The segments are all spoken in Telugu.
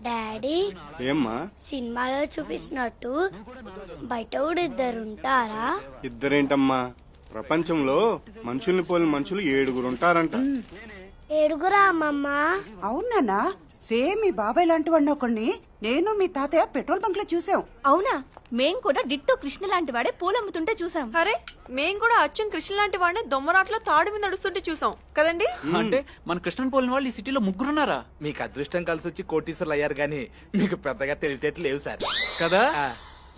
డాడీ ఏమ్మా సినిమాలో చూపిస్తున్నట్టు బయట కూడా ఇద్దరు ఉంటారా? ఇద్దరేంటమ్మా, ప్రపంచంలో మనుషుల్ని పోలిన మనుషులు 7 ఉంటారంట. 7 అమ్మమ్మ? అవునా? సేమ్ మీ బాబాయ్ లాంటి వాడిని ఒకడిని నేను మీ తాతయ్య పెట్రోల్ బంక్ లో చూసాం. అవునా? మేం కూడా డిట్టో కృష్ణ లాంటి వాడే పూలమ్ముతుంటే చూసాం. అరే మేం కూడా అచ్చం కృష్ణ లాంటి వాడిని దొమ్మరాట్లో తాడు మీద నడుస్తుంటే చూసాం కదండి. అంటే మన కృష్ణన్ పోలిన వాళ్ళు ఈ సిటీలో 3 ఉన్నారా? మీకు అదృష్టం కలిసి వచ్చి కోటీశ్వర్లు అయ్యారు గానీ మీకు పెద్దగా తెలివితేటలు లేవు సార్. కదా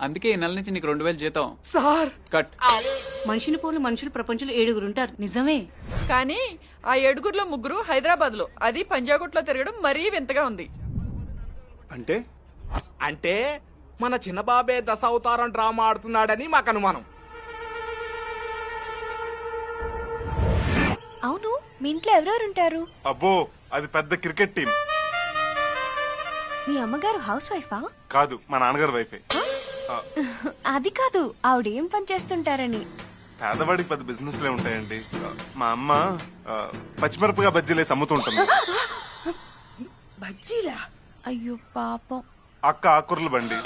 అందుకే ఈ నెల నుంచి నీకు 2000 జీతం సార్ కట్. మనిషిని పోలు మనుషులు ప్రపంచంలో 7 ఉంటారు, నిజమే. కానీ ఆ 7లో 3 హైదరాబాద్ లో, అది పంజాగుట్లో తిరగడం మరీ వింతగా ఉంది. అంటే అంటే మన చిన్న బాబే దశావతారం డ్రామా ఆడుతున్నాడని మాకు అనుమానం. అవును, మీ ఇంట్లో ఎవరెవరు ఉంటారు? అబ్బో అది పెద్ద క్రికెట్ టీం. మీ అమ్మగారు హౌస్ వైఫా? కాదు, మా నాన్నగారి వైఫే. అది కాదు, ఆవిడేం పని చేస్తుంటారని. పేదవాడికి పెద్ద బిజినెస్ లే ఉంటాయండి. మా అమ్మ పచ్చిమిరపగా బజ్జీలేసి అమ్ముతుంటుంది. బజ్జీలా? అయ్యో పాపం. అక్క ఆకుర్ల బండి.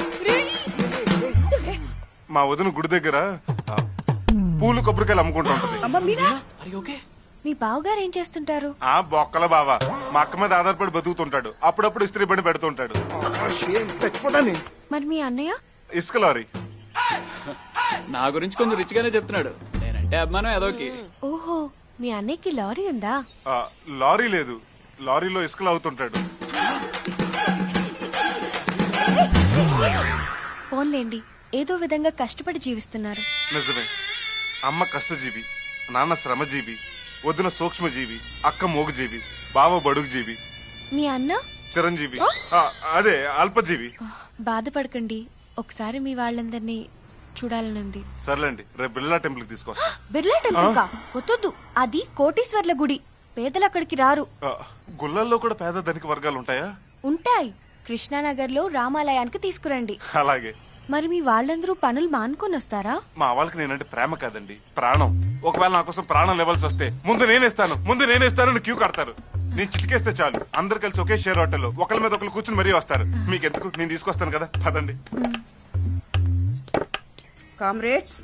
మా వదిన గుడి దగ్గర పూలు కొబ్బరికాయలు అమ్ముకుంటూ ఉంటది. అమ్మ మీరా? మీ బావగారు ఏం చేస్తుంటారు? ఆ బొక్కల బావ మా అక్క మీద ఆధారపడి బతుకుతుంటాడు. అప్పుడప్పుడు ఇస్త్రీ బండి పెడుతుంటాడు. చచ్చిపోతాను. మరి మీ అన్నయ్య? ఇసుక లారీ. నా గురించి కొంచెం రిచ్ గానే చెప్తున్నాడు. నేనంటే అభిమానం ఏదోకి. ఓహో, మీ అన్నయ్యకి లారీ ఉందా? లారీ లేదు, లారీలో ఇసుకలు అవుతుంటాడు. పోన్లేండి, ఏదో విధంగా కష్టపడి జీవిస్తున్నారు. నిజమే. అమ్మ కష్టజీవి, నాన్న శ్రమజీవి, వదిన సూక్ష్మజీవి, అక్క మోగుజీవి, బావ బడుగుజీవి, మీ అన్న చిరంజీవి, అదే అల్పజీవి. బాధపడకండి, ఒకసారి మీ వాళ్ళందరినీ చూడాలనుంది. సర్లేండి, రేపు బిర్లా టెంపుల్ కి తీసుకొస్తా. బిర్లా టెంపుల్ కా? వద్దు, అది కోటీశ్వర్ల గుడి, పేదలు అక్కడికి రారు. గుళ్ళల్లో కూడా పేద ధనిక వర్గాలు ఉంటాయా? ఉంటాయి. కృష్ణానగర్ లో రామాలయానికి తీసుకురండి. అలాగే. మరి మీ వాళ్ళందరూ పనులు మానుకొని వస్తారా? మా వాళ్ళకి నేనంటే ప్రేమ కాదండి, ప్రాణం. ఒకవేళ నా కోసం ప్రాణం లెవెల్స్ వస్తే ముందు నేనేస్తాను క్యూ కడతారు. నేను చిటికేస్తే చాలు, అందరు కలిసి ఒకే షేర్ హోటల్లో ఒకరి మీద ఒకరు కూర్చుని మరీ వస్తారు. మీకెందుకు, నేను తీసుకొస్తాను కదా, పదండి. కామ్రేడ్స్,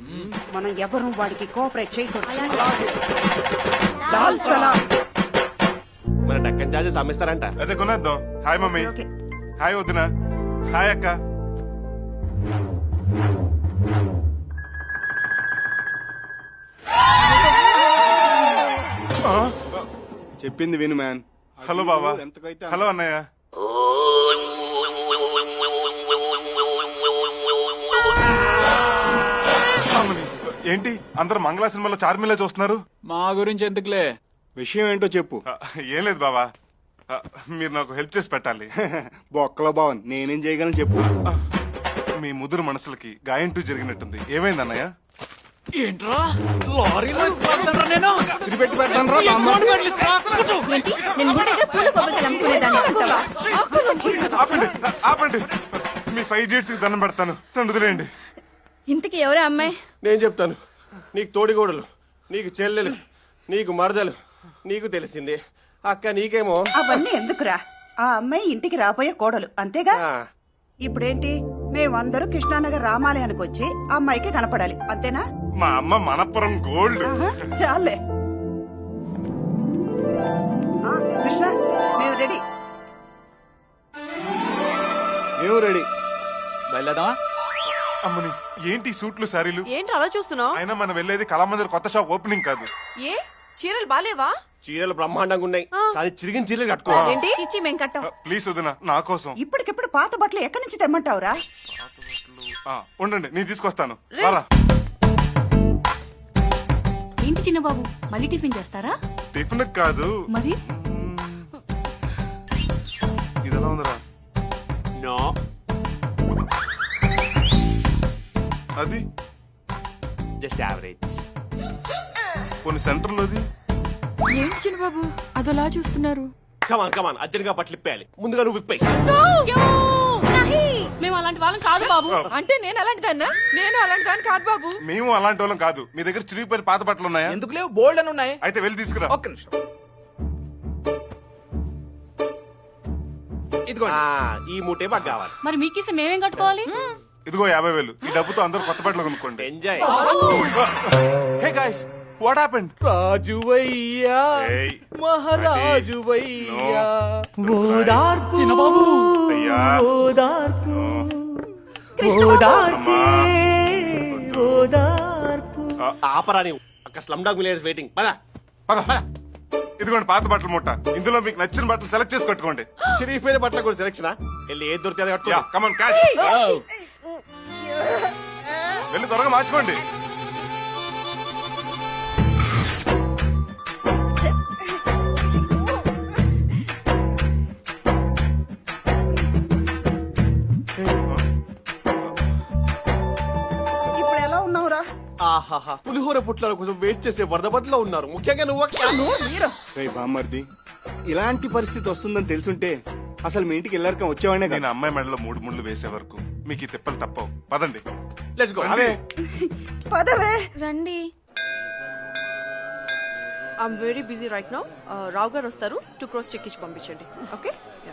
మనం ఎవరు వాడికి కోఆపరేట్ చేయకూడదు. లాల్ సలాం. మన డక్కన్ చార్జెస్ అమ్మిస్తారంట. అదే కొనేద్దాం. Hi mummy. ఓకే. హాయ్ వదిన. హాయ్ అక్క. చెప్పింది విను మ్యాన్. హలో బాబా. హలో అన్నయ్య. ఏంటి అందరు మంగళ సినిమాలో చార్మిలా చూస్తున్నారు? మా గురించి ఎందుకులే, విషయం ఏంటో చెప్పు. ఏం లేదు బాబా, మీరు నాకు హెల్ప్ చేసి పెట్టాలి. బొక్కల భవన్, నేనేం చేయగలను చెప్పు. మీ ముదురు మనసులకి గాయం టూ జరిగినట్టుంది. ఏమైంది అన్నయ్య? ఏంట్రా లారీలో ఇసుకెళ్తానురా నేను? తిరిపెట్టి పెట్టాను రా అమ్మ. ఏంటి? నేను గుడి దగ్గర పూల కొబ్బరికాయలు అమ్ముకునేదాన్ని. ఆపండి ఆపండి, మీ 5 డేట్స్ కి దండం పెడతాను, నన్ను వదిలేయండి. ఇంతకి ఎవరా అమ్మాయి? నేను చెప్తాను. నీకు తోడిగోడలు, నీకు చెల్లెలు, నీకు మరదలు, నీకు తెలిసింది. అక్క నీకేమో. అవన్నీ ఎందుకురా? ఆ అమ్మాయి ఇంటికి రాబోయే కోడలు, అంతేగా? ఇప్పుడేంటి, మేమందరూ కృష్ణానగర్ రామాలయానికి వచ్చి అమ్మాయికి కనపడాలి, అంతేనా? మా అమ్మ మనపురం గోల్డ్. చాలే. కృష్ణ, మేము రెడీ. మేము రెడీ. బయలుదేరదామా? అమ్మని, ఏంటి సూట్లు శారీలు? ఏంటి అలా చూస్తున్నావు? అయినా మనం వెళ్ళేది కళామందిర్ కొత్త షాప్ ఓపెనింగ్ కాదు. ఏ చీరలు బాలేవా? చీరలు బ్రహ్మాండంగా ఉన్నాయి, కానీ చిరిగిన చీరలు కట్టుకో. ఏంటి చిచ్చి మేం కట్టం. ప్లీజ్ వదిన, నా కోసం. ఇప్పటికిప్పుడు పాత బట్టలు ఎక్కడి నుంచి తెమ్మంటావురా? ఉండండి, నేను తీసుకొస్తాను. రారా. ఏంటి చిన్నబాబు, మళ్ళీ టిఫిన్ చేస్తారా? టిఫిన్ కాదు మరి ఇదెలా ఉందిరా? నో, అది జస్ట్ యావరేజ్. కొన్ని సెంటర్ లోది. ఏంటి చిన్నబాబు అదోలా చూస్తున్నారు? కమాన్ అర్జెంట్ గా బట్టలు ఇప్పేయాలి. ముందుగా నువ్వు ఇప్పాయి. మేము అలాంటి వాళ్ళం కాదు బాబు. అంటే నేను అలాంటి దాన్నా? నేను అలాంటి దాన్ని కాదు బాబు. మేము అలాంటి వాళ్ళం కాదు. మీ దగ్గర చిరిగిపోయిన పాత బట్టలు ఉన్నాయా? ఎందుకు లేవు, బోల్డ్ అని ఉన్నాయి. అయితే వెళ్ళి తీసుకురా. ఒక్క నిమిషం. ఇదిగో ఈ మూటే మాకు కావాలి. మరి మీకేసి మేమేం కట్టుకోవాలి? ఇదిగో 50,000. ఈ డబ్బుతో అందరూ కొత్త బట్టలు కొనుక్కోండి. Enjoy. Hey guys, what happened? రాజువయ్యా మహారాజువయ్యా చిన్నబాబు అయ్యా ఆపరాని అక్కడ స్లమ్ డాగ్ మిలియనర్స్ వెయిటింగ్. పద పద. ఇదిగోండి పాత బట్టల మూట. ఇందులో మీకు నచ్చిన బట్టలు సెలెక్ట్ చేసి కట్టుకోండి. సిరిగిపోయిన బట్టల కూడా సెలక్షన్. వెళ్ళి ఏది దొరికితే అది కట్టుకో. Come on catch. వెళ్ళి త్వరగా మార్చుకోండి. ఇప్పుడు ఎలా ఉన్నావురా? ఆహాహా, పులిహోర పుట్ల కోసం వెయిట్ చేసే వరద బట్టలో ఉన్నారు. ముఖ్యంగా నువ్వు మీరు రే బామ్మర్ది, ఇలాంటి పరిస్థితి వస్తుందని తెలుసుంటే అసలు మీ ఇంటికి వెళ్ళాక వచ్చేవాడినే నేను కదా. అమ్మాయి మెడలో 3 ముళ్ళు వేసే వరకు మీకు ఈ తిప్పలు తప్పవు. పదండి. Let's go. అదే పదవే. రండి. I'm very busy right now. Rao గారు వస్తారు, 2 crores చెక్ ఇచ్చి పంపించండి. ఓకే.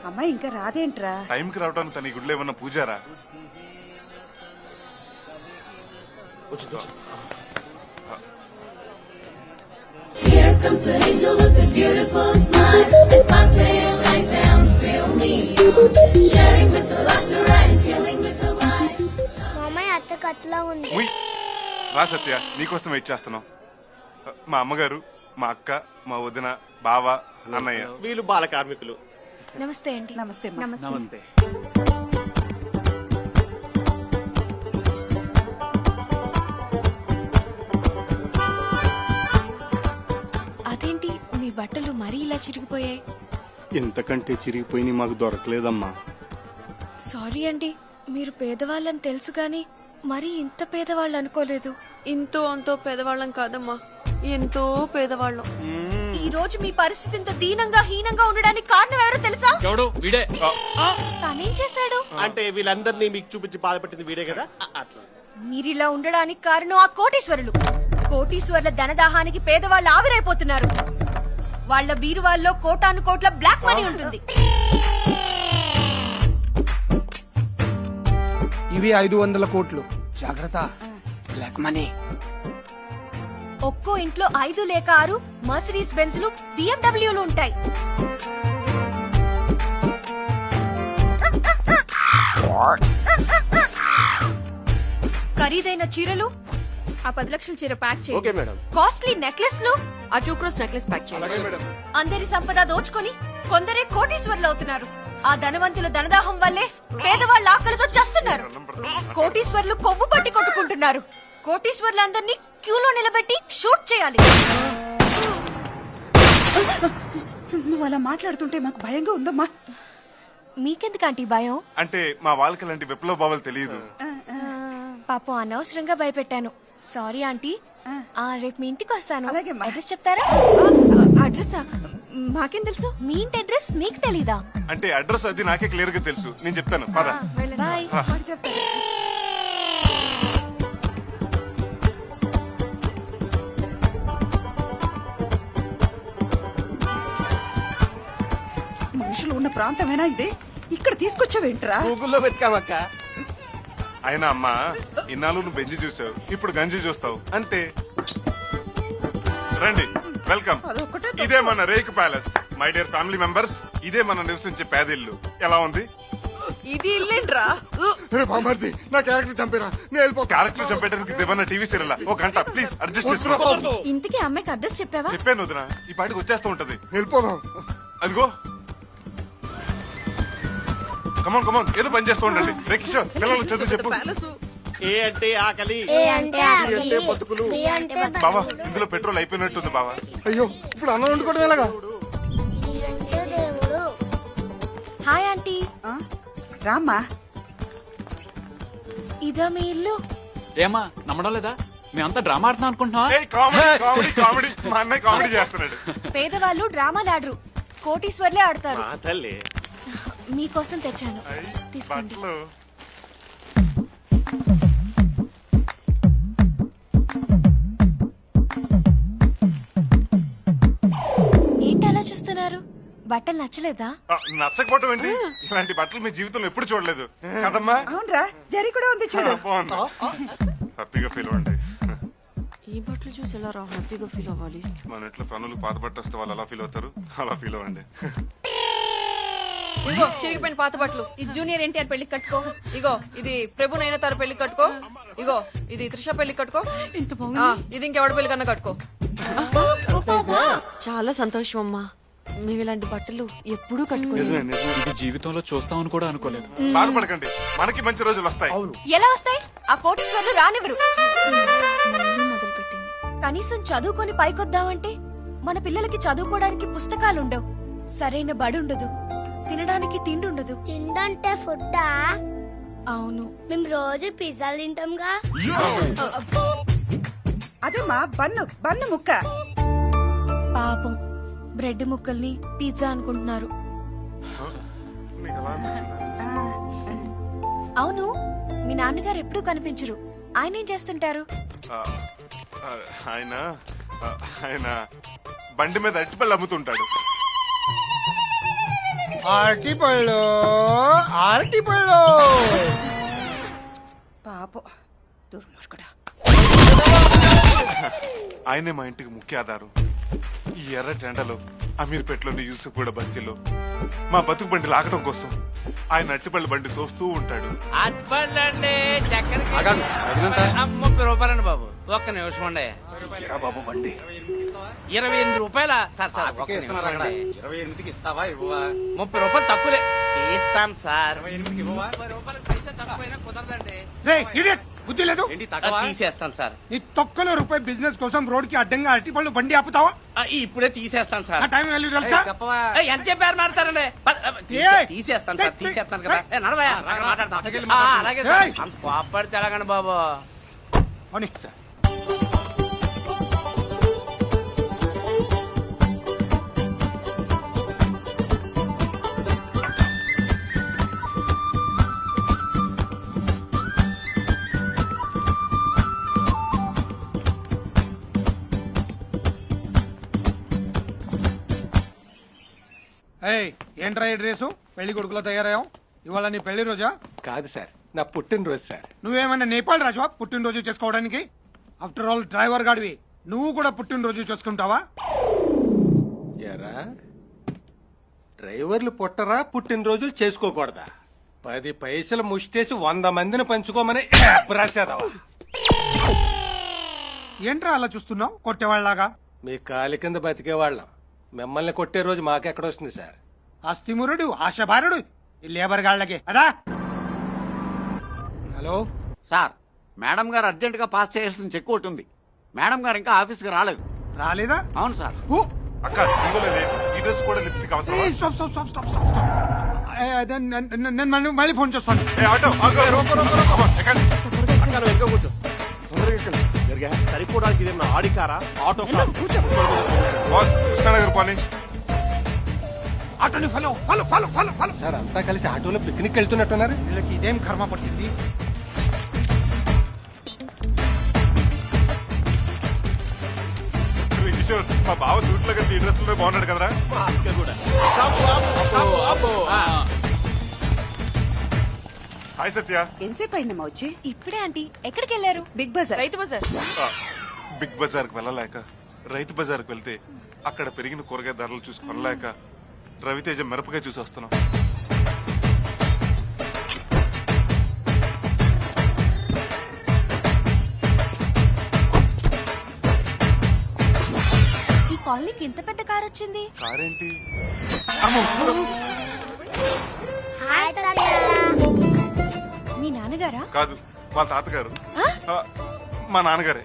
అమ్మాయి ఇంకా రాదేంట్రా? టైంకి రావడానికి తన ఈ గుడిలో ఏమన్నా Pujara? Here comes an angel with a beautiful smile. It's sparkling nice and spill me on. Sharing with the laughter and killing with the wine. మా అమ్మాయి అత్త కట్లా ఉంది. ఉయ్. రా సత్య, నీకోసం వెయిట్ చేస్తున్నాం. మా అమ్మగారు, మా అక్క, మా వదిన, బావ, అన్నయ్య. వీళ్ళు బాల కార్మికులు. నమస్తే అండి. నమస్తే అమ్మా. నమస్తే. అదేంటి మీ బట్టలు మరీ ఇలా చిరిగిపోయాయి? ఇంతకంటే చిరిగిపోయి మాకు దొరకలేదమ్మా. సారీ అండి, మీరు పేదవాళ్ళని తెలుసు గాని మరీ ఇంత పేదవాళ్ళు అనుకోలేదు. ఇంతో అంతో పేదవాళ్ళం కాదమ్మా, ఎంతో పేదవాళ్ళం. ఈ రోజు మీ పరిస్థితి ఇంత దీనంగా హీనంగా ఉండడానికి కారణం ఎవరో తెలుసా? ఎవడు? వీడే. తనేం చేశాడు? అంటే వీళ్ళందరినీ మీకు చూపించి బాధపెట్టింది వీడే కదా. అట్లా మీరిలా ఉండడానికి కారణం ఆ కోటీశ్వరులు. కోటీశ్వరుల ధనదాహానికి పేదవాళ్ళు ఆవిరైపోతున్నారు. వాళ్ళ బీరువాల్లో కోటాను కోట్ల బ్లాక్ మనీ ఉంటుంది. ఇవి 500 కోట్లు. జాగ్రత్త, బ్లాక్ మనీ. ఒక్కో ఇంట్లో 5 లేక 6 మర్సిడీస్ బెంజ్లు, బిఎండబ్ల్యూలు ఉంటాయి. ఖరీదైన చీరలు, ఆ 10 లక్షల చీర ప్యాక్ ఓకే చేయండి. మేడం. కాస్ట్లీ నెక్లెస్లు, ఆ 2 crores నెక్లెస్ ప్యాక్ చేయండి. అందరి సంపద దోచుకొని కొందరే కోటీశ్వరులు అవుతున్నారు. ఆ ధనవంతుల ధనదాహం వల్లే పేదవాళ్ళ ఆకలితో చస్తున్నారు. కోటీశ్వరులు కొవ్వు పట్టి కొట్టుకుంటున్నారు. కోటీశ్వరులందరినీ క్యూలో నిలబెట్టి షూట్ చేయాలి. నువ్వు అలా మాట్లాడుతుంటే మాకు భయంగా ఉందమ్మా. మీకెందుకంటీ భయం? అంటే మా వాళ్ళకి ఇలాంటి విప్లవ భావాలు తెలియదు. పాపం అనవసరంగా భయపెట్టాను. Sorry aunty. రేపు మీ ఇంటికి వస్తాను. అలాగేమ్మా. అడ్రస్ చెప్తారా? అడ్రస్ మాకేం తెలుసు? మీ ఇంటి అడ్రస్ మీకు తెలీదా? అంటే అడ్రస్ అది నాకే క్లియర్ గా తెలుసు. నేను చెప్తాను. పద. బాయ్. వాడు చెప్తాడు. మనుషులు ఉన్న ప్రాంతమేనా ఇది? ఇక్కడ తీసుకొచ్చావేంట్రా? గూగుల్లో వెతికామక్క. అయినా అమ్మా, ఇన్నాళ్ళు నువ్వు బెంజి చూసావు, ఇప్పుడు గంజి చూస్తావు అంతే. రండి, వెల్కమ్. అదొక్కటే తప్పు. ఇదే మన రేక్ palace. My dear family members, ఇదే మనం నివసించే పేదిల్లు. ఎలా ఉంది? ఇది ఇల్లేంట్రా? నా క్యారెక్టర్ చంపేరా, క్యారెక్టర్ చంపేయడానికి దేవన్న టీవీ సీరియల్. ఒక గంట ప్లీజ్ అడ్జస్ట్ చేసుకో. ఇంతకీ అమ్మాయికి అడ్రస్ చెప్పావా? చెప్పాను వదినా, ఈ పాటికి వచ్చేస్తూ ఉంటది. వెళ్ళిపోదాం. అదిగో కమాన్ కమాన్, ఏదో పని చేస్తూ ఉండండి. రే కిషోర్, పిల్లలు చదువు చెప్పు. ప్యాలెస్. ఏ అంటే ఆకలి, ఏ అంటే ఆకలి, అంటే బతుకులు. బి అంటే బతుకులు, బావా, ఇందులో పెట్రోల్ అయిపోయినట్టుంది బావా. అయ్యో, ఇప్పుడు అన్నం వండుకోవడం ఎలాగా? ఈ అంటే దేవుడు. Hi aunty. ఆ? రామ్మా. ఇదా మీ ఇల్లు? ఏమా నమ్మడం లేదా? మేమంతా డ్రామా ఆడుతున్నాం అనుకుంటున్నావా? ఏయ్, కామెడీ కామెడీ కామెడీ. మా అన్నయ్య కామెడీ చేస్తున్నాడు. పేదవాళ్ళు డ్రామాలు ఆడరు, కోటీశ్వర్లే ఆడతారు. మా తల్లి. మీకోసం తెచ్చాను, తీసుకోండి. బట్టలు ఏంటి అలా చూస్తున్నారు? బట్టలు నచ్చలేదా? నచ్చకపోవటం ఏంటి? ఇలాంటి బట్టలు మీ జీవితంలో ఎప్పుడు చూడలేదు కదమ్మా. అవునరా, జరి కూడా ఉంది చూడు. బాగుంది, హ్యాపీగా ఫీల్ అవ్వండి. ఈ బట్టలు చూసి ఎలా రా హ్యాపీగా ఫీల్ అవ్వాలి? మన ఇంట్లో పనులు పాత బట్ట వస్తే వాళ్ళు అలా ఫీల్ అవుతారు, అలా ఫీల్ అవ్వండి. ఇగో చిరిగిపోయిన పాత బట్టలు. ఇది జూనియర్ ఎన్టీఆర్ పెళ్లికి కట్టుకో. ఇగో ఇది ప్రభు నైనతార పెళ్లికి కట్టుకో. ఇగో ఇది త్రిష పెళ్లికి కట్టుకో. ఇది ఇంకెవడ పెళ్లి కన్నా కట్టుకో. చాలా సంతోషం అమ్మా. మేము ఇలాంటి బట్టలు ఎప్పుడూ కట్టుకోలేదు. నిజమే నిజమే. ఇది జీవితంలో చూస్తామని కూడా అనుకోలేదు. బాధపడకండి, మనకి మంచి రోజులు వస్తాయి. ఎలా వస్తాయి? ఆ కోటీశ్వర్లు రానివ్వరు. మొదలుపెట్టింది. కనీసం చదువుకొని పైకొద్దామంటే మన పిల్లలకి చదువుకోవడానికి పుస్తకాలుండవు, సరైన బడుండదు, తినడానికి తిండుండదు. తిండంటే ఫుడ్డా? అవును. మేము రోజు పిజ్జాలు తింటాంగా. అదేమ్మా బన్ను బన్ను ముక్క. పాపం బ్రెడ్ ముక్కల్ని పిజ్జా అనుకుంటున్నారు. మీకు అలా అనిపించిందా? అవును, మీ నాన్నగారు ఎప్పుడూ కనిపించరు. ఆయన ఏం చేస్తుంటారు? ఆ, ఆ, ఆయన ఆయన బండి మీద అరటిపళ్ళు అమ్ముతుంటాడు. అరటిపళ్ళు అరటిపళ్ళు. పాపం దుర్మార్గుడా. ఆయనే మా ఇంటికి ముఖ్య ఆధారం. ఈ ఎర్ర టెండలో అమీర్పేటలోని యూసుఫ్ కూడా బస్తీలో మా బతుకు బండి లాగడం కోసం ఆయన అట్టిపల్లి బండి తోస్తూ ఉంటాడు. అట్పండి చక్కెర 30 రూపాయలండి బాబు. ఒక్క నిమిషం అండి. బాబు బండి 28 రూపాయల సార్. సార్ 28కి ఇస్తావా ఇవ్వవా? 30 రూపాయలు తక్కువలే ఇస్తాను సార్. 30 రూపాయలు పైసా తక్కువైనా కుదరదండి. రేయ్ ఇడియట్, బుద్ధి లేదు. తీసేస్తాను సార్. నీ తొక్కలో రూపాయి బిజినెస్ కోసం రోడ్ కి అడ్డంగా అరటిపళ్ళు బండి ఆపుతావా? ఇప్పుడే తీసేస్తాను సార్. ఆ టైం వాల్యూ తెలుసా? ఎంత చెప్పారు మాట్లాడతారండి? తీసేస్తాను సార్, తీసేస్తాను కదా. నడవయా మాట్లాడతాం. అలాగే సార్. అంత కోపడితే ఎలాగండి బాబు? అవును సార్. ఏంట్రా ఈ డ్రెస్? పెళ్లి కొడుకులో తయారయ్యావు. ఇవాళ నీ పెళ్లి రోజా? కాదు సార్, నా పుట్టినరోజు సార్. నువ్వేమన్నా నేపాల్ రాజువా పుట్టినరోజు చేసుకోవడానికి? ఆఫ్టర్ ఆల్ డ్రైవర్ గాడివి, నువ్వు కూడా పుట్టినరోజు చేసుకుంటావా? ఎరా డ్రైవర్లు పుట్టరా పుట్టినరోజులు చేసుకోకూడదా? 10 పైసలు ముష్టేసి 100 మందిని పంచుకోమని రాసేదావా? ఏంట్రా అలా చూస్తున్నావు కొట్టేవాళ్ళలాగా? మీ కాలి కింద బతికేవాళ్ళం, మిమ్మల్ని కొట్టే రోజు మాకెక్కడొస్తుంది సార్? అస్థిమురుడు ఆశభారుడు ఈ లేబర్ గాళ్ళకి అదా. హలో సార్, మేడం గారు అర్జెంట్ గా పాస్ చేయాల్సిన చెక్ ఒకటి ఉంది. మేడం గారు ఇంకా ఆఫీస్ కి రాలేదు. రాలేదా? అవును సార్. అక్క ఇవ్వలేదే, ఈ డ్రెస్ కూడా లిప్స్టిక్ అవసరం. నేను మళ్ళీ ఫోన్ చేస్తాను. ఆటో ఎక్కండి. కూర్చో, తొందరగా ఎక్కండి. సరిపోవడానికి ఇదేమన్నా ఆడికారా? ఆటో బాస్ కృష్ణానగర్ పోనీ. ఆటోని follow follow follow follow follow. Sir అంతా కలిసి ఆటోలో పిక్నిక్ వెళ్తున్నట్టున్నారు. వీళ్ళకి ఇదేం కర్మ పడుతుంది? కిషోర్, మా బావ సూట్ లో కలిసి ఈ డ్రెస్ లో బాగున్నాడు కదరా? హాయ్ సత్య. ఎంతసేపు అయిందమ్మా వచ్చి? ఇప్పుడే ఆంటీ. ఎక్కడికి వెళ్ళారు? బిగ్ బజార్. రైతు బజార్. బిగ్ బజార్ కు వెళ్ళలేక రైతు బజార్ కు వెళ్తే అక్కడ పెరిగిన కూరగాయ ధరలు చూసి కొనలేక రవితేజ మిరపకాయ చూసి వస్తున్నాం. ఈ కాలనీకి ఇంత పెద్ద కార్ వచ్చింది. కారేంటి? హాయ్ తాతయ్య. మీ నాన్నగారా? కాదు, వాళ్ళ తాతగారు. మా నాన్నగారే.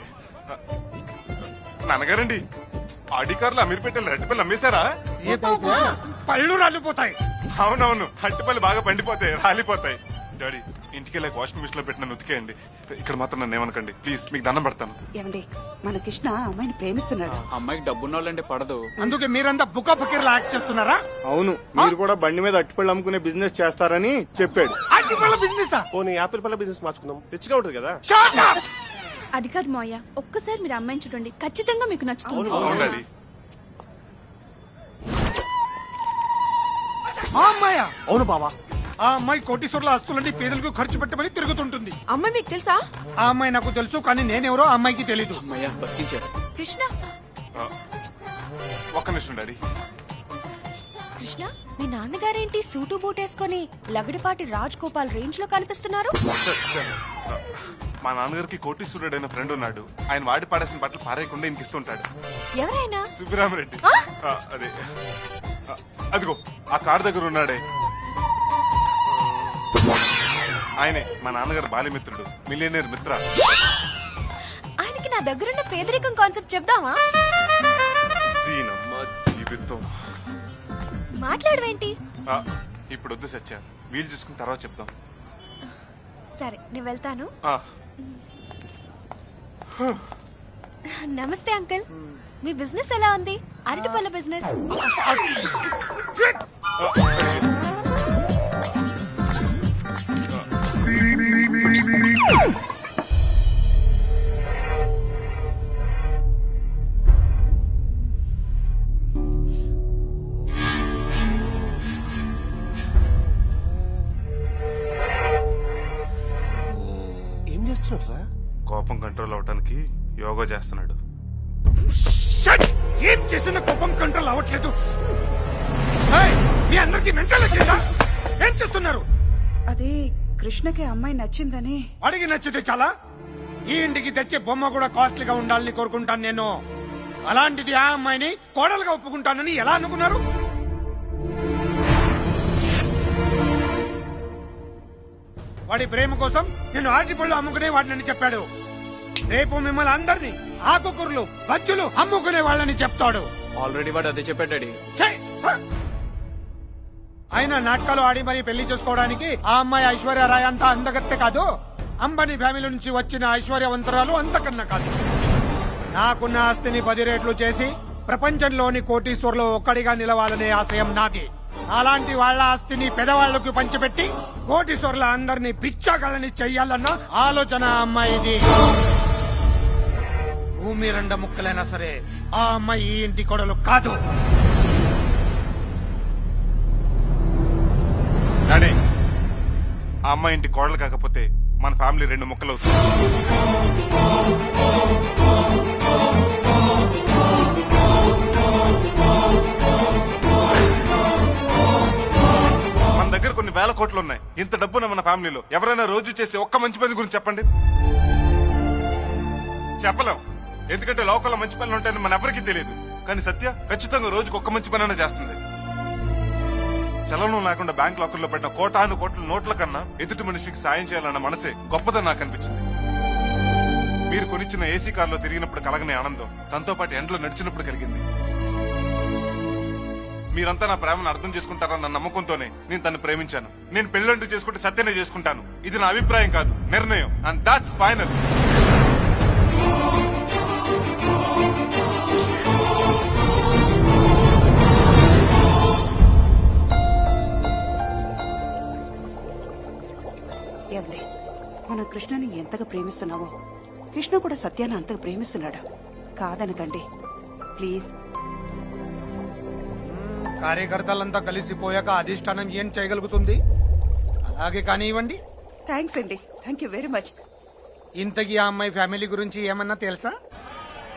నాన్నగారండి, ఆడి కార్లు అమీర్పేటలో అరటిపల్లి అమ్మేశారా? పళ్ళు రాలిపోతాయి. అవునవును, అరటిపల్లి బాగా పండిపోతాయి, రాలిపోతాయి. డాడీ, ఇంటికి వెళ్ళి వాషింగ్ మిషన్ లో పెట్టిన ఉతికేయండి. ఇక్కడ మాత్రం నన్ను ఏమనకండి ప్లీజ్, మీకు దండం పెడతాను. ఏమండి, మన కృష్ణ అమ్మాయిని ప్రేమిస్తున్నాడు. అమ్మాయికి డబ్బున్న వాళ్ళంటే పడదు. అందుకే మీరంతా బుక్క ఫకీర్లా యాక్ట్ చేస్తున్నారా? అవును, మీరు కూడా బండి మీద అట్టిపళ్ళు అమ్ముకునే బిజినెస్ చేస్తారని చెప్పాడు. అట్టిపళ్ళ బిజినెస్? పోనీ యాపిల్ పళ్ళ బిజినెస్ మార్చుకుందాం, రిచ్గా ఉంటుంది కదా. అది కాదు మావయ్య, ఒక్కసారి మీరు అమ్మాయిని చూడండి, ఖచ్చితంగా మీకు నచ్చుతుంది. అవును డాడీ. ఆ అమ్మాయా? అవును బావా. ఆ అమ్మాయి కోటీశ్వర్ల ఆస్తులన్నీ పేదలకు ఖర్చు పెట్టమని తిరుగుతుంటుంది. అమ్మాయి మీకు తెలుసా? ఆ అమ్మాయి నాకు తెలుసు, కానీ నేనెవరో ఆ అమ్మాయికి తెలీదు. అమ్మయ్య బతికించారు. కృష్ణ ఒక్క నిమిషం డాడీ. కృష్ణ మీ నాన్నగారేంటి సూటు బూటేసుకొని లగడపాటి రాజ్ గోపాల్ రేంజ్ లో కనిపిస్తున్నారు? సార్, మా నాన్నగారికి కోటీశ్వరుడైన ఫ్రెండ్ ఉన్నాడు. ఆయన వాడి పాడేసిన బట్టలు పారేయకుండా ఇంకిస్తుంటాడు. ఎవరైనా? సుబ్బరామరెడ్డి. అదే అదిగో ఆ కార్ దగ్గర ఉన్నాడే, ఆయనే మా నాన్నగారు బాల్యమిత్రుడు, మిలియనీర్ మిత్ర. ఆయనకి నా దగ్గరున్న పేదరికం కాన్సెప్ట్ చెప్దామా? దీనమ్మ జీవితం. మాట్లాడవేంటి? ఇప్పుడు వద్దు సత్య, వీలు చూసుకుని తర్వాత చెప్దాం. సరే నేను వెళ్తాను. నమస్తే అంకుల్, మీ బిజినెస్ ఎలా ఉంది? అరటిపళ్ళ బిజినెస్. ఏం చేస్తున్నారా? కోపం కంట్రోల్ అవటానికి యోగా చేస్తున్నాడు. ఏం చేసిన కోపం కంట్రోల్ అవ్వట్లేదు. ఏయ్, మీ అందరికి మెంటల్ వచ్చిందా? ఏం చేస్తున్నారు? అది కృష్ణకి అమ్మాయి నచ్చిందని. అడిగి నచ్చితే చాలా. ఈ ఇంటికి తెచ్చే బొమ్మ కూడా కాస్ట్లీగా ఉండాలని కోరుకుంటాను నేను. అలాంటిది ఆ అమ్మాయిని కోడలుగా ఒప్పుకుంటానని ఎలా అనుకున్నారు? వాడి ప్రేమ కోసం నేను అరటిపళ్ళు అమ్ముకునే వాడినని చెప్పాడు. రేపు మిమ్మల్ని అందరినీ ఆకుకూరలు బజ్జులు అమ్ముకునే వాళ్ళని చెప్తాడు. ఆల్రెడీ వాడు అదే చెప్పాడు డాడీ. ఛే! ఆయన నాటకాలు ఆడి మరీ పెళ్లి చేసుకోవడానికి ఆ అమ్మాయి ఐశ్వర్యరాయ్ అంతా అందగత్తె కాదు, అంబానీ ఫ్యామిలీ నుంచి వచ్చిన ఐశ్వర్యవంతరాలు అంతకన్నా కాదు. నాకున్న ఆస్తిని 10 రెట్లు చేసి ప్రపంచంలోని కోటీశ్వర్లో ఒక్కడిగా నిలవాలనే ఆశయం నాది. అలాంటి వాళ్ళ ఆస్తిని పెదవాళ్లకు పంచిపెట్టి కోటీశ్వర్ల అందరినీ పిచ్చాకళ్ళని చెయ్యాలన్న ఆలోచన అమ్మాయిది. భూమి 2 ముక్కలైనా సరే ఆ అమ్మాయి ఈ ఇంటి కొడలు కాదు. డాడీ, ఆ అమ్మాయి ఇంటి కోడలు కాకపోతే మన ఫ్యామిలీ 2 ముక్కలు అవుతుంది. మన దగ్గర కొన్ని వేల కోట్లు ఉన్నాయి. ఇంత డబ్బున మన ఫ్యామిలీలో ఎవరైనా రోజు చేసే ఒక్క మంచి పని గురించి చెప్పండి. చెప్పలేం, ఎందుకంటే లోకల్లో మంచి పనులు ఉంటాయని మన ఎవరికీ తెలియదు. కానీ సత్య ఖచ్చితంగా రోజుకు ఒక్క మంచి పని చేస్తుంది. చలనం లేకుండా బ్యాంక్ లాకర్లో పెట్టిన కోటాను కోట్ల నోట్ల కన్నా ఎదుటి మనిషికి సాయం చేయాలన్న మనసే గొప్పదని నాకు అనిపించింది. మీరు కొనిచ్చిన ఏసీ కారులో తిరిగినప్పుడు కలగని ఆనందం తనతో పాటు ఎండలో నడిచినప్పుడు కలిగింది. మీరంతా నా ప్రేమను అర్థం చేసుకుంటారన్న నమ్మకంతోనే నేను తను ప్రేమించాను. నేను పెళ్ళంటూ చేసుకుంటే సత్యనే చేసుకుంటాను. ఇది నా అభిప్రాయం కాదు, నిర్ణయం. And that's final. ఏమండి, మనం కృష్ణని ఎంతగా ప్రేమిస్తున్నామో కృష్ణ కూడా సత్యాన్ని అంతగా ప్రేమిస్తున్నాడు. కాదనకండి ప్లీజ్. కార్యకర్తలంతా కలిసిపోయాక అధిష్టానం ఏం చేయగలుగుతుంది? అలాగే కానివ్వండి. థ్యాంక్స్ అండి, థ్యాంక్ యూ వెరీ మచ్. ఇంతకీ ఆ అమ్మాయి ఫ్యామిలీ గురించి ఏమన్నా తెలుసా?